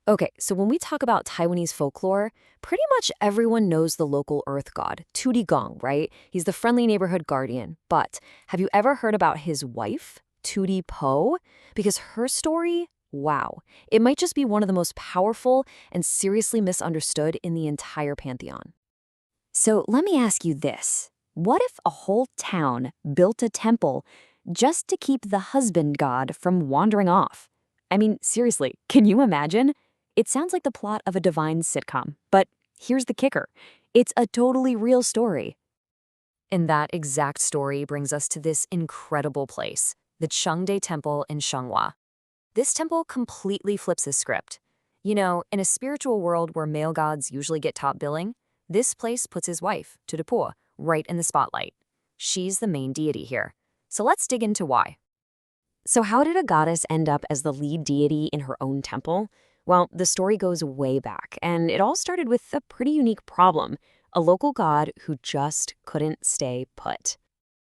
Okay, so when we talk about Taiwanese folklore, pretty much everyone knows the local earth god, Gong, right? He's the friendly neighborhood guardian. But have you ever heard about his wife, Po? Because her story, wow, it might just be one of the most powerful and seriously misunderstood in the entire pantheon. So let me ask you this. What if a whole town built a temple just to keep the husband god from wandering off? I mean, seriously, can you imagine? It sounds like the plot of a divine sitcom, but here's the kicker. It's a totally real story. And that exact story brings us to this incredible place, the Changde Temple in Shanghua. This temple completely flips the script. You know, in a spiritual world where male gods usually get top billing, this place puts his wife, Tudipua, right in the spotlight. She's the main deity here. So let's dig into why. So, how did a goddess end up as the lead deity in her own temple? Well, the story goes way back, and it all started with a pretty unique problem: a local god who just couldn't stay put.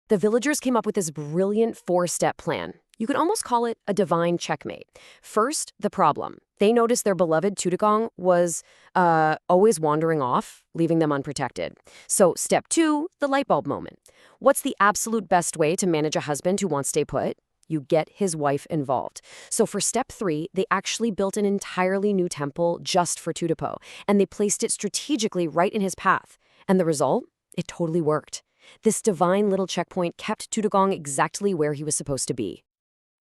The villagers came up with this brilliant four-step plan. You could almost call it a divine checkmate. First, the problem. They noticed their beloved Tudegong was always wandering off, leaving them unprotected. So step two, the light bulb moment. What's the absolute best way to manage a husband who won't stay put? You get his wife involved. So for step three, they actually built an entirely new temple just for Tudipo, and they placed it strategically right in his path. And the result? It totally worked. This divine little checkpoint kept Tudegong exactly where he was supposed to be.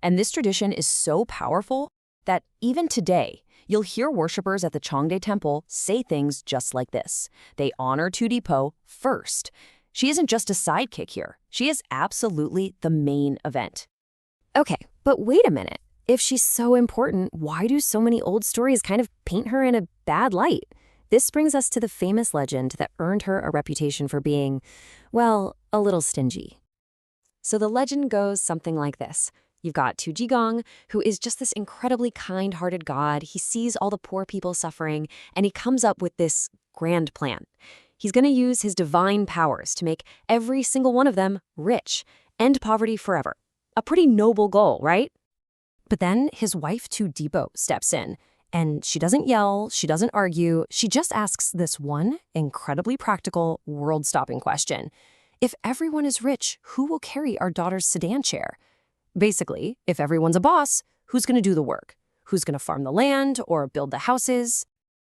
And this tradition is so powerful that even today, you'll hear worshippers at the Changde Temple say things just like this. They honor Tudipo first. She isn't just a sidekick here. She is absolutely the main event. Okay, but wait a minute. If she's so important, why do so many old stories kind of paint her in a bad light? This brings us to the famous legend that earned her a reputation for being, well, a little stingy. So the legend goes something like this. You've got Tujigong, who is just this incredibly kind-hearted god. He sees all the poor people suffering, and he comes up with this grand plan. He's going to use his divine powers to make every single one of them rich, end poverty forever. A pretty noble goal, right? But then his wife, Tudipo, steps in. And she doesn't yell, she doesn't argue, she just asks this one incredibly practical, world-stopping question. If everyone is rich, who will carry our daughter's sedan chair? Basically, if everyone's a boss, who's going to do the work? Who's going to farm the land or build the houses?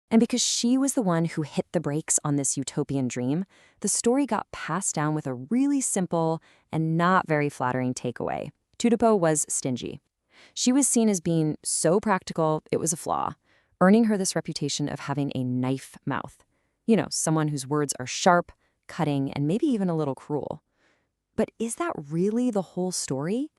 And because she was the one who hit the brakes on this utopian dream, the story got passed down with a really simple and not very flattering takeaway. Tudipo was stingy. She was seen as being so practical, it was a flaw, earning her this reputation of having a knife mouth. You know, someone whose words are sharp, cutting, and maybe even a little cruel. But is that really the whole story?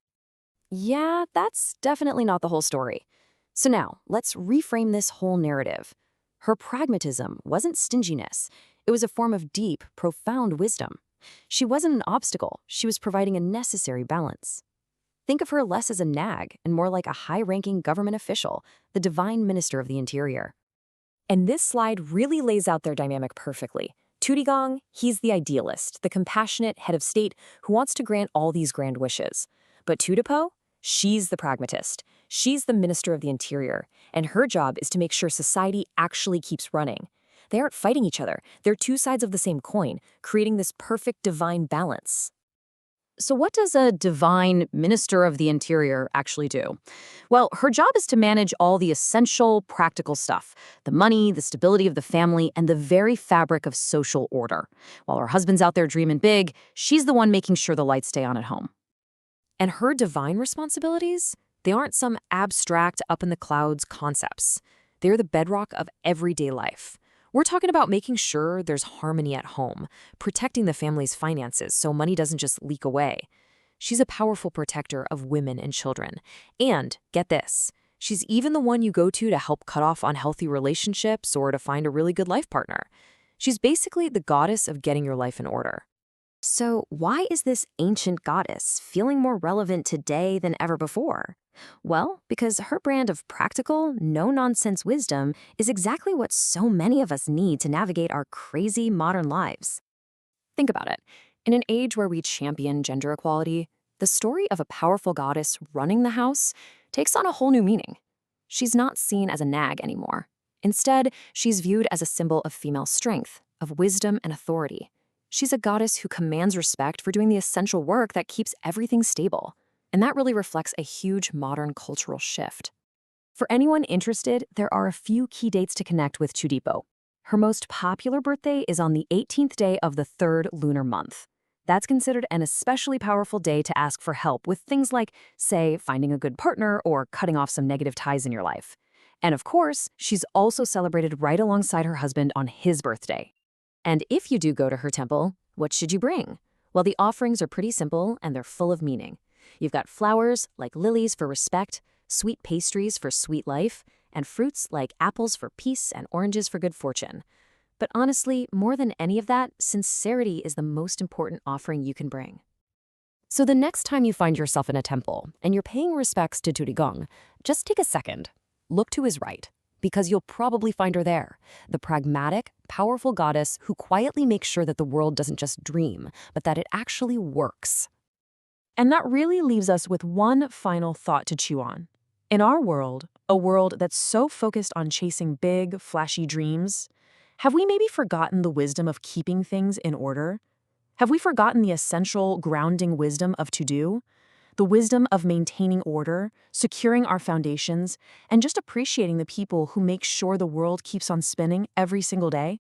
Yeah, that's definitely not the whole story. So now, let's reframe this whole narrative. Her pragmatism wasn't stinginess. It was a form of deep, profound wisdom. She wasn't an obstacle. She was providing a necessary balance. Think of her less as a nag and more like a high-ranking government official, the divine minister of the interior. And this slide really lays out their dynamic perfectly. Tudigong, he's the idealist, the compassionate head of state who wants to grant all these grand wishes. But Tudipo, she's the pragmatist. She's the minister of the interior, and her job is to make sure society actually keeps running. They aren't fighting each other. They're two sides of the same coin, creating this perfect divine balance. So what does a divine minister of the interior actually do? Well, her job is to manage all the essential, practical stuff: the money, the stability of the family, and the very fabric of social order. While her husband's out there dreaming big, she's the one making sure the lights stay on at home. And her divine responsibilities? They aren't some abstract, up-in-the-clouds concepts. They're the bedrock of everyday life. We're talking about making sure there's harmony at home, protecting the family's finances so money doesn't just leak away. She's a powerful protector of women and children. And, get this, she's even the one you go to help cut off unhealthy relationships or to find a really good life partner. She's basically the goddess of getting your life in order. So why is this ancient goddess feeling more relevant today than ever before? Well, because her brand of practical, no-nonsense wisdom is exactly what so many of us need to navigate our crazy modern lives. Think about it. In an age where we champion gender equality, the story of a powerful goddess running the house takes on a whole new meaning. She's not seen as a nag anymore. Instead, she's viewed as a symbol of female strength, of wisdom and authority. She's a goddess who commands respect for doing the essential work that keeps everything stable. And that really reflects a huge modern cultural shift. For anyone interested, there are a few key dates to connect with Chudipo. Her most popular birthday is on the 18th day of the 3rd lunar month. That's considered an especially powerful day to ask for help with things like, say, finding a good partner or cutting off some negative ties in your life. And of course, she's also celebrated right alongside her husband on his birthday. And if you do go to her temple, what should you bring? Well, the offerings are pretty simple and they're full of meaning. You've got flowers, like lilies for respect, sweet pastries for sweet life, and fruits like apples for peace and oranges for good fortune. But honestly, more than any of that, sincerity is the most important offering you can bring. So the next time you find yourself in a temple and you're paying respects to Turigong, just take a second. Look to his right, because you'll probably find her there, the pragmatic, powerful goddess who quietly makes sure that the world doesn't just dream, but that it actually works. And that really leaves us with one final thought to chew on. In our world, a world that's so focused on chasing big, flashy dreams, have we maybe forgotten the wisdom of keeping things in order? Have we forgotten the essential grounding wisdom of to-do? The wisdom of maintaining order, securing our foundations, and just appreciating the people who make sure the world keeps on spinning every single day?